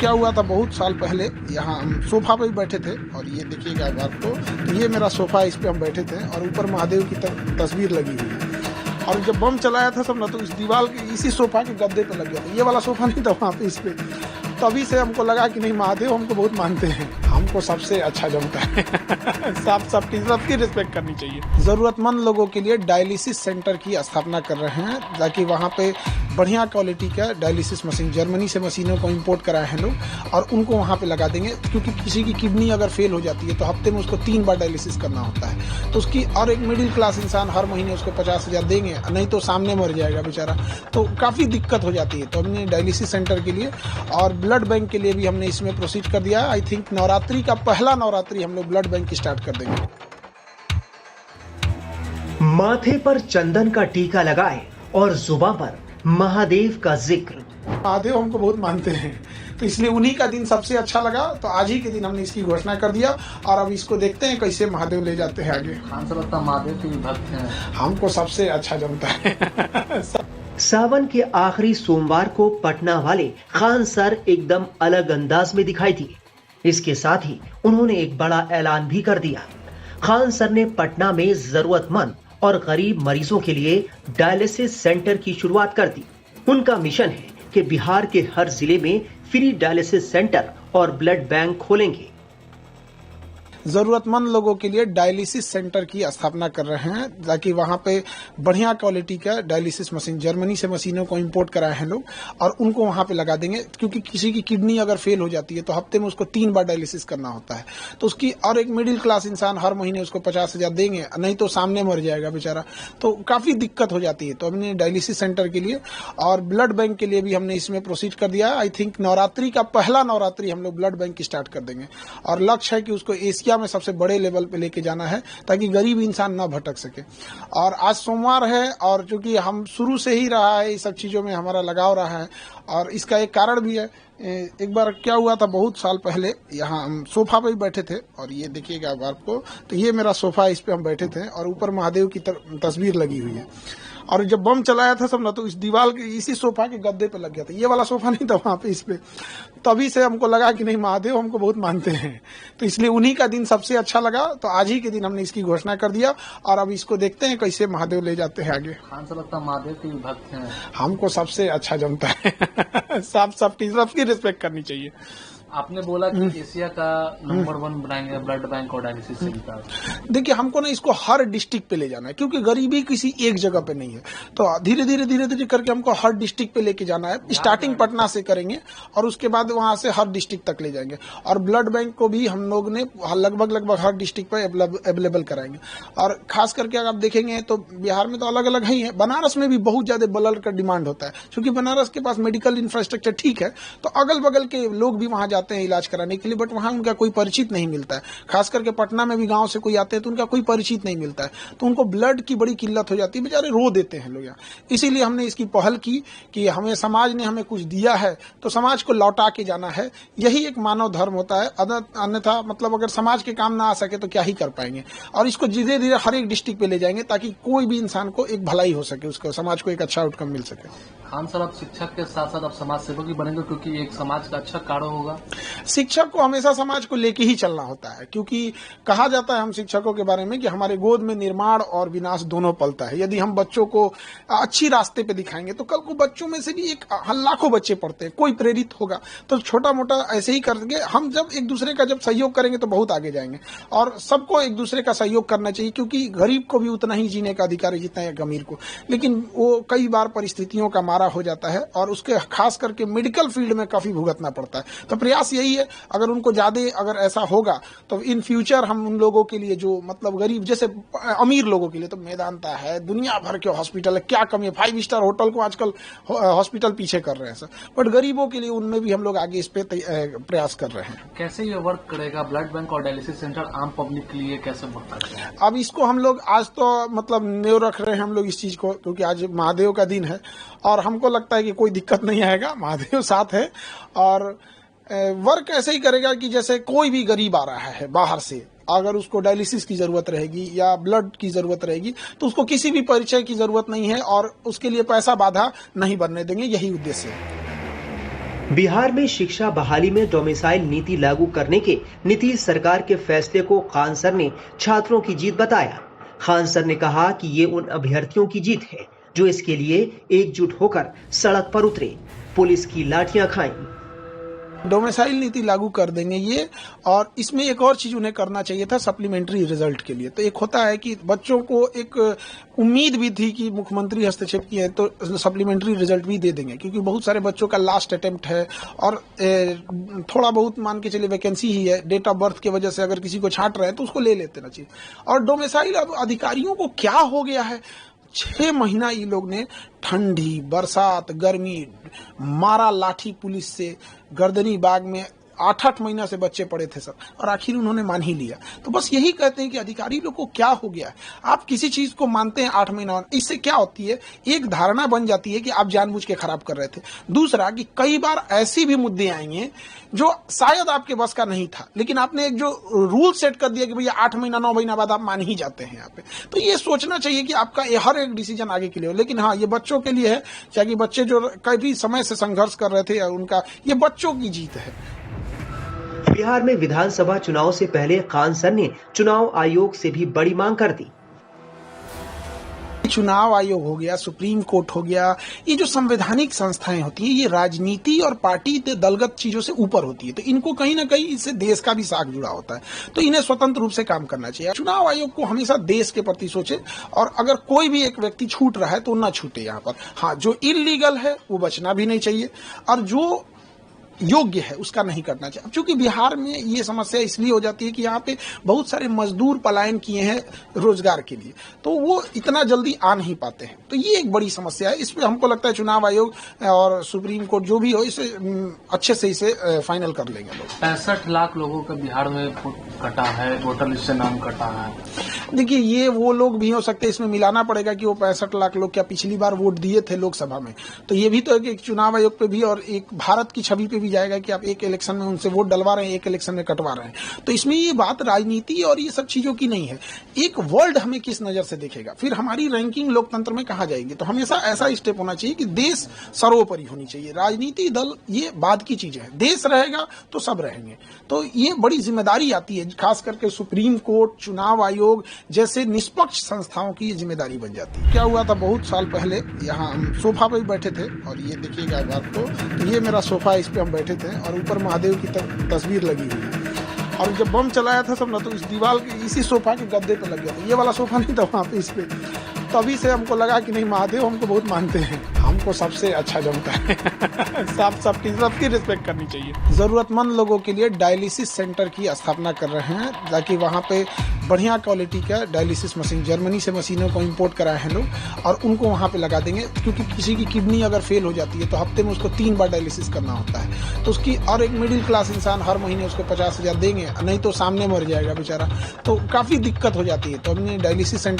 क्या हुआ था बहुत साल पहले, यहाँ हम सोफा पे भी बैठे थे और ये देखिएगा आपको, तो ये मेरा सोफा, इस पे हम बैठे थे और ऊपर महादेव की तस्वीर लगी हुई है। और जब बम चलाया था सब ना, तो इस दीवार के इसी सोफा के गद्दे पे लग गया था। ये वाला सोफा नहीं था वहाँ पे, इस पे। तभी से हमको लगा कि नहीं, महादेव हमको बहुत मानते हैं, हमको सबसे अच्छा जमता है। सबकी रिस्पेक्ट करनी चाहिए। जरूरतमंद लोगों के लिए डायलिसिस सेंटर की स्थापना कर रहे हैं, ताकि वहाँ पे बढ़िया क्वालिटी का डायलिसिस मशीन, जर्मनी से मशीनों को इंपोर्ट कराए हैं लोग और उनको वहाँ पे लगा देंगे। क्योंकि किसी की किडनी अगर फेल हो जाती है तो हफ्ते में उसको 3 बार डायलिसिस करना होता है। तो उसकी, और एक मिडिल क्लास इंसान हर महीने उसको 50,000 देंगे, नहीं तो सामने मर जाएगा बेचारा, तो काफ़ी दिक्कत हो जाती है। तो हमने डायलिसिस सेंटर के लिए और ब्लड बैंक के लिए भी हमने इसमें प्रोसीड कर दिया है। आई थिंक नवरात्रि का पहला नवरात्रि हम लोग ब्लड बैंक स्टार्ट कर देंगे। माथे पर चंदन का टीका लगाए और जुबान पर महादेव का जिक्र। महादेव हमको बहुत मानते हैं, तो इसलिए उन्हीं का दिन सबसे अच्छा लगा, तो आज ही के दिन हमने इसकी घोषणा कर दिया। और अब इसको देखते हैं कैसे महादेव ले जाते हैं आगे। खान साहब लगता महादेव के भक्त हैं, हमको सबसे अच्छा जमता है। सावन के आखिरी सोमवार को पटना वाले खान सर एकदम अलग अंदाज में दिखाई दिए। इसके साथ ही उन्होंने एक बड़ा ऐलान भी कर दिया। खान सर ने पटना में जरूरतमंद और गरीब मरीजों के लिए डायलिसिस सेंटर की शुरुआत कर दी। उनका मिशन है कि बिहार के हर जिले में फ्री डायलिसिस सेंटर और ब्लड बैंक खोलेंगे। जरूरतमंद लोगों के लिए डायलिसिस सेंटर की स्थापना कर रहे हैं, ताकि वहाँ पे बढ़िया क्वालिटी का डायलिसिस मशीन, जर्मनी से मशीनों को इंपोर्ट कराए हैं लोग और उनको वहाँ पे लगा देंगे। क्योंकि किसी की किडनी अगर फेल हो जाती है तो हफ्ते में उसको 3 बार डायलिसिस करना होता है। तो उसकी, और एक मिडिल क्लास इंसान हर महीने उसको 50,000 देंगे, नहीं तो सामने मर जाएगा बेचारा, तो काफ़ी दिक्कत हो जाती है। तो हमने डायलिसिस सेंटर के लिए और ब्लड बैंक के लिए भी हमने इसमें प्रोसीड कर दिया है। आई थिंक नवरात्रि का पहला नवरात्रि हम लोग ब्लड बैंक स्टार्ट कर देंगे और लक्ष्य है कि उसको एशिया में सबसे बड़े लेवल पे लेके जाना है, ताकि गरीब इंसान ना भटक सके। और आज सोमवार है और चूंकि हम शुरू से ही रहा है, इस सब चीज़ों में हमारा लगाव रहा है और इसका एक कारण भी है। एक बार क्या हुआ था बहुत साल पहले, यहाँ हम सोफा पे भी बैठे थे और ये देखिएगा आपको, तो ये मेरा सोफा, इस पे हम बैठे थे और ऊपर महादेव की तस्वीर लगी हुई है। और जब बम चलाया था सब ना, तो इस दीवार के इसी सोफा के गद्दे पे लग गया था। ये वाला सोफा नहीं था वहाँ पे, इस पे। तभी से हमको लगा कि नहीं, महादेव हमको बहुत मानते हैं, तो इसलिए उन्हीं का दिन सबसे अच्छा लगा, तो आज ही के दिन हमने इसकी घोषणा कर दिया। और अब इसको देखते हैं कैसे महादेव ले जाते हैं आगे। खान साहब लगता महादेव के भक्त हैं, हमको सबसे अच्छा जमता है। सबकी रिस्पेक्ट करनी चाहिए। आपने बोला कि एशिया का नंबर 1 बनाएंगे ब्लड बैंक और डायलिसिस सेंटर। देखिए, हमको ना इसको हर डिस्ट्रिक्ट पे ले जाना है, क्योंकि गरीबी किसी एक जगह पे नहीं है। तो धीरे धीरे करके हमको हर डिस्ट्रिक्ट पे लेके जाना है। स्टार्टिंग पटना से करेंगे और उसके बाद वहां से हर डिस्ट्रिक्ट तक ले जाएंगे। और ब्लड बैंक को भी हम लोग ने लगभग हर डिस्ट्रिक्ट पे अवेलेबल कराएंगे। और खास करके अगर आप देखेंगे तो बिहार में तो अलग अलग ही है, बनारस में भी बहुत ज्यादा ब्लड का डिमांड होता है, क्योंकि बनारस के पास मेडिकल इंफ्रास्ट्रक्चर ठीक है, तो अगल बगल के लोग भी वहां जाते हैं इलाज कराने के लिए, बट वहां उनका कोई परिचित नहीं मिलता है। खास करके पटना में भी गांव से कोई आते हैं तो उनका कोई परिचित नहीं मिलता है, तो उनको ब्लड की बड़ी किल्लत हो जाती है, बेचारे रो देते हैं लोग यहाँ। इसीलिए हमने इसकी पहल की कि हमें समाज ने हमें कुछ दिया है तो समाज को लौटा के जाना है। यही एक मानव धर्म होता है। अन्यथा मतलब अगर समाज के काम ना आ सके तो क्या ही कर पाएंगे। और इसको धीरे धीरे हर एक डिस्ट्रिक्ट पे ले जाएंगे, ताकि कोई भी इंसान को एक भलाई हो सके, उसको समाज को एक अच्छा आउटकम मिल सके। खान साहब, आप शिक्षक के साथ साथ आप समाज सेवक भी बनेंगे, क्योंकि एक समाज का अच्छा कार्य होगा। शिक्षक को हमेशा समाज को लेके ही चलना होता है, क्योंकि कहा जाता है हम शिक्षकों के बारे में कि हमारे गोद में निर्माण और विनाश दोनों पलता है। यदि हम बच्चों को अच्छी रास्ते पे दिखाएंगे तो कल को बच्चों में से भी एक लाखों बच्चे पढ़ते हैं, कोई प्रेरित होगा। तो छोटा मोटा ऐसे ही करके हम जब एक दूसरे का जब सहयोग करेंगे तो बहुत आगे जाएंगे। और सबको एक दूसरे का सहयोग करना चाहिए, क्योंकि गरीब को भी उतना ही जीने का अधिकार है जितना एक अमीर को। लेकिन वो कई बार परिस्थितियों का मारा हो जाता है और उसके खास करके मेडिकल फील्ड में काफी भुगतना पड़ता है। तो प्रयास यही है, अगर उनको ज्यादा अगर ऐसा होगा तो इन फ्यूचर हम उन लोगों के लिए जो मतलब गरीब, जैसे अमीर लोगों के लिए तो मेदांता है, दुनिया भर के हॉस्पिटल है, क्या कमी है। 5 स्टार होटल को आजकल हॉस्पिटल पीछे कर रहे हैं सर, बट गरीबों के लिए उनमें भी हम लोग आगे इस पे प्रयास कर रहे हैं। कैसे ये वर्क करेगा ब्लड बैंक और डायलिसिस सेंटर आम पब्लिक के लिए, कैसे वर्क करेगा? अब इसको हम लोग आज तो मतलब न्यू रख रहे हैं हम लोग इस चीज को, क्योंकि आज महादेव का दिन है और हमको लगता है कि कोई दिक्कत नहीं आएगा, महादेव साथ है। और वर्क ऐसे ही करेगा कि जैसे कोई भी गरीब आ रहा है बाहर से, अगर उसको डायलिसिस की जरूरत रहेगी या ब्लड की जरूरत रहेगी तो उसको किसी भी परिचय की जरूरत नहीं है और उसके लिए पैसा बाधा नहीं बनने देंगे। यही उद्देश्य है। बिहार में शिक्षा बहाली में डोमिसाइल नीति लागू करने के नीतीश सरकार के फैसले को खान सर ने छात्रों की जीत बताया। खान सर ने कहा कि ये उन अभ्यर्थियों की जीत है जो इसके लिए एकजुट होकर सड़क पर उतरे, पुलिस की लाठियां खाईं। डोमिसाइल नीति लागू कर देंगे ये, और इसमें एक और चीज उन्हें करना चाहिए था सप्लीमेंट्री रिजल्ट के लिए। तो एक होता है कि बच्चों को एक उम्मीद भी थी कि मुख्यमंत्री हस्तक्षेप किए हैं तो सप्लीमेंट्री रिजल्ट भी दे देंगे, क्योंकि बहुत सारे बच्चों का लास्ट अटेम्प्ट है और थोड़ा बहुत मान के चलिए वैकेंसी ही है, डेट ऑफ बर्थ की वजह से अगर किसी को छांट रहे हैं तो उसको ले लेते ना चाहिए। और डोमिसाइल अब अधिकारियों को क्या हो गया है, 6 महीना ये लोग ने ठंडी बरसात गर्मी मारा लाठी पुलिस से, गर्दनी बाग में 8-8 महीना से बच्चे पड़े थे सब, और आखिर उन्होंने मान ही लिया। तो बस यही कहते हैं कि अधिकारी लोग को क्या हो गया है, आप किसी चीज को मानते हैं 8 महीना, इससे क्या होती है, एक धारणा बन जाती है कि आप जानबूझ के खराब कर रहे थे। दूसरा कि कई बार ऐसी भी मुद्दे आएंगे जो शायद आपके बस का नहीं था, लेकिन आपने एक जो रूल सेट कर दिया कि भैया 8 महीना 9 महीना बाद आप मान ही जाते हैं यहाँ पे। तो ये सोचना चाहिए कि आपका हर एक डिसीजन आगे के लिए हो। लेकिन हाँ, ये बच्चों के लिए है, चाहे बच्चे जो कई समय से संघर्ष कर रहे थे, उनका ये बच्चों की जीत है। बिहार में विधानसभा चुनाव से पहले खान सर ने चुनाव आयोग से भी बड़ी मांग कर दी। चुनाव आयोग हो गया, सुप्रीम कोर्ट हो गया, ये जो संवैधानिक संस्थाएं होती हैं, ये राजनीति और पार्टी दलगत चीजों से ऊपर होती है। तो इनको कहीं ना कहीं इससे देश का भी साख जुड़ा होता है, तो इन्हें स्वतंत्र रूप से काम करना चाहिए। चुनाव आयोग को हमेशा देश के प्रति सोचे, और अगर कोई भी एक व्यक्ति छूट रहा है तो ना छूटे यहाँ पर। हाँ, जो इलीगल है वो बचना भी नहीं चाहिए, और जो योग्य है उसका नहीं करना चाहिए। चूंकि बिहार में ये समस्या इसलिए हो जाती है कि यहाँ पे बहुत सारे मजदूर पलायन किए हैं रोजगार के लिए, तो वो इतना जल्दी आ नहीं पाते हैं। तो ये एक बड़ी समस्या है। इस पे हमको लगता है चुनाव आयोग और सुप्रीम कोर्ट जो भी हो, इसे अच्छे से इसे फाइनल कर लेंगे लोग। 65 लाख लोगों का बिहार में कटा है, वोटर लिस्ट से नाम कटा है। देखिए, ये वो लोग भी हो सकते हैं, इसमें मिलाना पड़ेगा कि वो 65 लाख लोग क्या पिछली बार वोट दिए थे लोकसभा में। तो ये भी तो एक चुनाव आयोग पे भी और एक भारत की छवि पे भी जाएगा कि आप एक इलेक्शन में उनसे वोट डलवा रहे हैं, एक इलेक्शन में कटवा रहे हैं। तो इसमें ये बात राजनीति और ये सब चीजों की नहीं है, एक वर्ल्ड हमें किस नजर से देखेगा, फिर हमारी रैंकिंग लोकतंत्र में कहाँ जाएगी। तो हमेशा ऐसा स्टेप होना चाहिए कि देश सर्वोपरि होनी चाहिए, राजनीति दल ये बाद की चीजें है, देश रहेगा तो सब रहेंगे। तो ये बड़ी जिम्मेदारी आती है, खास करके सुप्रीम कोर्ट, चुनाव आयोग जैसे निष्पक्ष संस्थाओं की जिम्मेदारी बन जाती है। क्या हुआ था, बहुत साल पहले यहाँ हम सोफा पे बैठे थे, और ये देखिएगा आपको, तो ये मेरा सोफा, इस पे हम बैठे थे और ऊपर महादेव की तस्वीर लगी हुई है। और जब बम चलाया था सब ना, तो इस दीवार के इसी सोफा के गद्दे पे लग गया था। ये वाला सोफा नहीं था वहाँ पे, इस पे। तभी से हमको लगा कि नहीं, महादेव हमको बहुत मानते हैं, हमको सबसे अच्छा जमता है। सबकी रिस्पेक्ट करनी चाहिए। जरूरतमंद लोगों के लिए डायलिसिस सेंटर की स्थापना कर रहे हैं, ताकि वहाँ पे बढ़िया क्वालिटी का डायलिसिस मशीन, जर्मनी से मशीनों को इंपोर्ट कराए हैं लोग, और उनको वहाँ पे लगा देंगे। क्योंकि किसी की किडनी अगर फेल हो जाती है तो हफ्ते में उसको 3 बार डायलिसिस करना होता है। तो उसकी, और एक मिडिल क्लास इंसान हर महीने उसको 50,000 देंगे, नहीं तो सामने मर जाएगा बेचारा, तो काफी दिक्कत हो जाती है। तो हमने डायलिसिस सेंटर